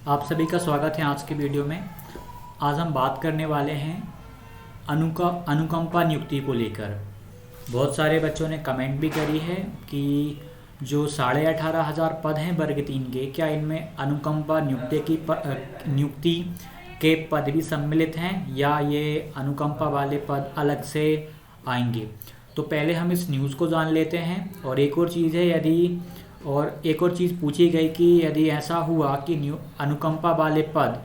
आप सभी का स्वागत है आज की वीडियो में। आज हम बात करने वाले हैं अनुकंपा नियुक्ति को लेकर। बहुत सारे बच्चों ने कमेंट भी करी है कि जो 18,500 पद हैं वर्ग 3 के, क्या इनमें अनुकंपा नियुक्ति के पद भी सम्मिलित हैं या ये अनुकंपा वाले पद अलग से आएंगे। तो पहले हम इस न्यूज़ को जान लेते हैं। और एक और चीज़ पूछी गई कि यदि ऐसा हुआ कि अनुकंपा वाले पद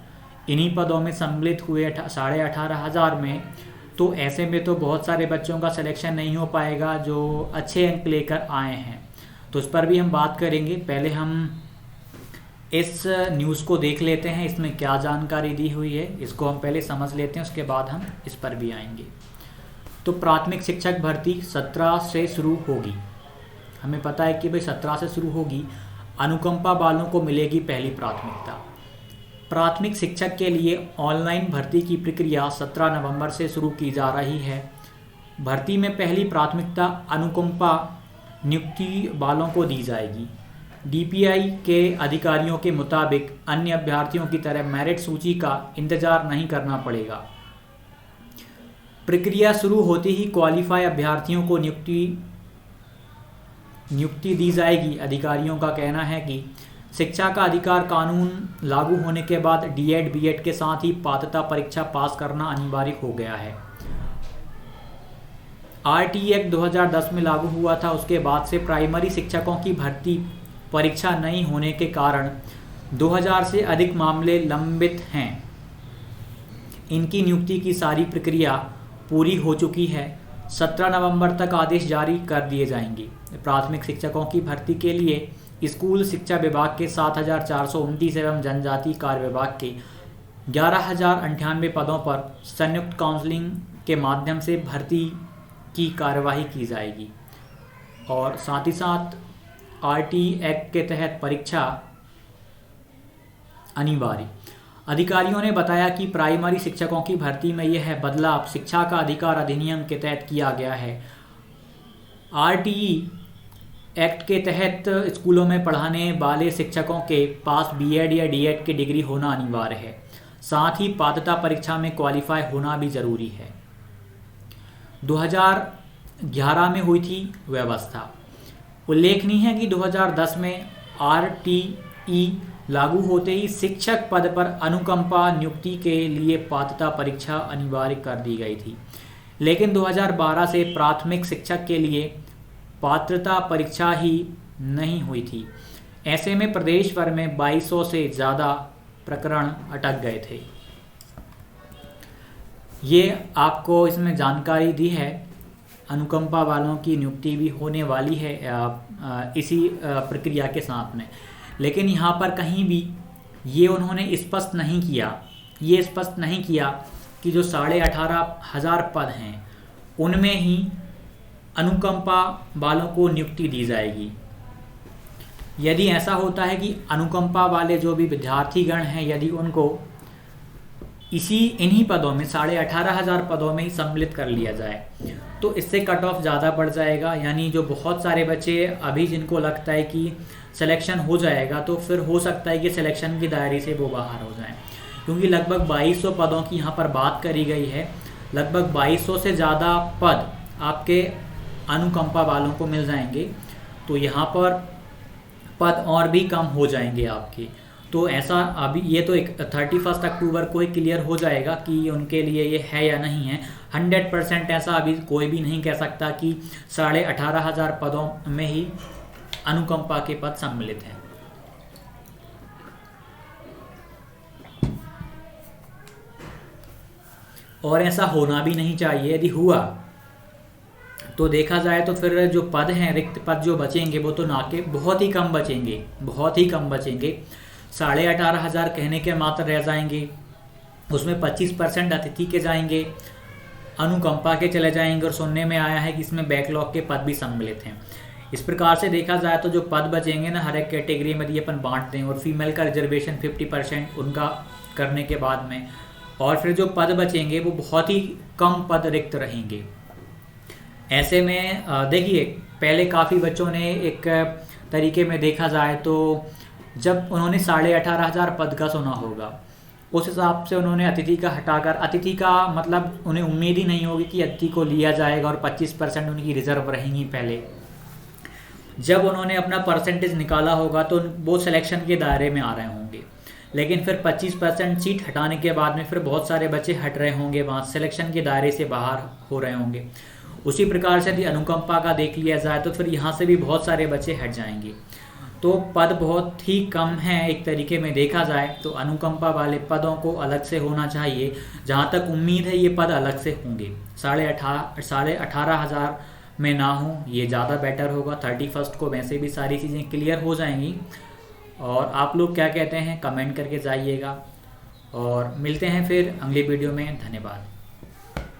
इन्हीं पदों में सम्मिलित हुए 18,500 में, तो ऐसे में तो बहुत सारे बच्चों का सिलेक्शन नहीं हो पाएगा जो अच्छे अंक लेकर आए हैं। तो इस पर भी हम बात करेंगे। पहले हम इस न्यूज़ को देख लेते हैं, इसमें क्या जानकारी दी हुई है इसको हम पहले समझ लेते हैं, उसके बाद हम इस पर भी आएंगे। तो प्राथमिक शिक्षक भर्ती 17 से शुरू होगी। हमें पता है कि भाई 17 से शुरू होगी। अनुकंपा वालों को मिलेगी पहली प्राथमिकता। प्राथमिक शिक्षक के लिए ऑनलाइन भर्ती की प्रक्रिया 17 नवंबर से शुरू की जा रही है। भर्ती में पहली प्राथमिकता अनुकंपा नियुक्ति वालों को दी जाएगी। डीपीआई के अधिकारियों के मुताबिक अन्य अभ्यर्थियों की तरह मेरिट सूची का इंतजार नहीं करना पड़ेगा। प्रक्रिया शुरू होते ही क्वालिफाई अभ्यर्थियों को नियुक्ति दी जाएगी। अधिकारियों का कहना है कि शिक्षा का अधिकार कानून लागू होने के बाद डीएड बीएड के साथ ही पात्रता परीक्षा पास करना अनिवार्य हो गया है। आरटीई एक्ट 2010 में लागू हुआ था। उसके बाद से प्राइमरी शिक्षकों की भर्ती परीक्षा नहीं होने के कारण 2000 से अधिक मामले लंबित हैं। इनकी नियुक्ति की सारी प्रक्रिया पूरी हो चुकी है। 17 नवंबर तक आदेश जारी कर दिए जाएंगे। प्राथमिक शिक्षकों की भर्ती के लिए स्कूल शिक्षा विभाग के 7,429 एवं जनजाति कार्य विभाग के 11,098 पदों पर संयुक्त काउंसलिंग के माध्यम से भर्ती की कार्यवाही की जाएगी। और साथ ही साथ आरटीई एक्ट के तहत परीक्षा अनिवार्य। अधिकारियों ने बताया कि प्राइमरी शिक्षकों की भर्ती में यह बदलाव शिक्षा का अधिकार अधिनियम के तहत किया गया है। आरटीई एक्ट के तहत स्कूलों में पढ़ाने वाले शिक्षकों के पास बीएड या डीएड की डिग्री होना अनिवार्य है। साथ ही पात्रता परीक्षा में क्वालिफाई होना भी जरूरी है। 2011 में हुई थी व्यवस्था। उल्लेखनीय है कि 2010 में आरटीई लागू होते ही शिक्षक पद पर अनुकंपा नियुक्ति के लिए पात्रता परीक्षा अनिवार्य कर दी गई थी। लेकिन 2012 से प्राथमिक शिक्षक के लिए पात्रता परीक्षा ही नहीं हुई थी। ऐसे में प्रदेश भर में 2200 से ज़्यादा प्रकरण अटक गए थे। ये आपको इसमें जानकारी दी है। अनुकंपा वालों की नियुक्ति भी होने वाली है इसी प्रक्रिया के साथ में। लेकिन यहाँ पर कहीं भी ये उन्होंने स्पष्ट नहीं किया कि जो 18,500 पद हैं उनमें ही अनुकंपा वालों को नियुक्ति दी जाएगी। यदि ऐसा होता है कि अनुकंपा वाले जो भी विद्यार्थीगण हैं, यदि उनको इन्हीं पदों में 18,500 पदों में ही सम्मिलित कर लिया जाए तो इससे कट ऑफ ज़्यादा बढ़ जाएगा। यानी जो बहुत सारे बच्चे अभी जिनको लगता है कि सिलेक्शन हो जाएगा, तो फिर हो सकता है कि सिलेक्शन की दायरे से वो बाहर हो जाएं, क्योंकि लगभग 2200 पदों की यहाँ पर बात करी गई है। लगभग 2200 से ज़्यादा पद आपके अनुकंपा वालों को मिल जाएंगे, तो यहाँ पर पद और भी कम हो जाएंगे आपके। तो ऐसा अभी ये तो 31 अक्टूबर को ही क्लियर हो जाएगा कि उनके लिए ये है या नहीं है। 100% ऐसा अभी कोई भी नहीं कह सकता कि 18,500 पदों में ही अनुकंपा के पद सम्मिलित हैं। और ऐसा होना भी नहीं चाहिए। यदि हुआ तो देखा जाए तो फिर जो पद हैं, रिक्त पद जो बचेंगे वो तो ना के बहुत ही कम बचेंगे। 18,500 कहने के मात्र रह जाएंगे। उसमें 25% अतिथि के जाएंगे, अनुकंपा के चले जाएंगे। और सुनने में आया है कि इसमें बैकलॉग के पद भी सम्मिलित हैं। इस प्रकार से देखा जाए तो जो पद बचेंगे ना, हर एक कैटेगरी में यदि अपन बांट दें और फीमेल का रिजर्वेशन 50% उनका करने के बाद में, और फिर जो पद बचेंगे वो बहुत ही कम पद रिक्त रहेंगे। ऐसे में देखिए, पहले काफ़ी बच्चों ने एक तरीके में देखा जाए तो जब उन्होंने 18,500 पद का सुना होगा, उस हिसाब से उन्होंने अतिथि का हटाकर, अतिथि का मतलब उन्हें उम्मीद ही नहीं होगी कि अतिथि को लिया जाएगा और 25% उनकी रिजर्व रहेंगी पहले। जब उन्होंने अपना परसेंटेज निकाला होगा तो वो सिलेक्शन के दायरे में आ रहे होंगे, लेकिन फिर 25% सीट हटाने के बाद में फिर बहुत सारे बच्चे हट रहे होंगे, वहाँ सिलेक्शन के दायरे से बाहर हो रहे होंगे। उसी प्रकार से यदि अनुकंपा का देख लिया जाए तो फिर यहाँ से भी बहुत सारे बच्चे हट जाएंगे। तो पद बहुत ही कम हैं एक तरीके में देखा जाए तो। अनुकंपा वाले पदों को अलग से होना चाहिए, जहाँ तक उम्मीद है ये पद अलग से होंगे। 18,500 में ना हो, ये ज़्यादा बेटर होगा। 31 को वैसे भी सारी चीज़ें क्लियर हो जाएंगी। और आप लोग क्या कहते हैं कमेंट करके जाइएगा, और मिलते हैं फिर अगली वीडियो में। धन्यवाद।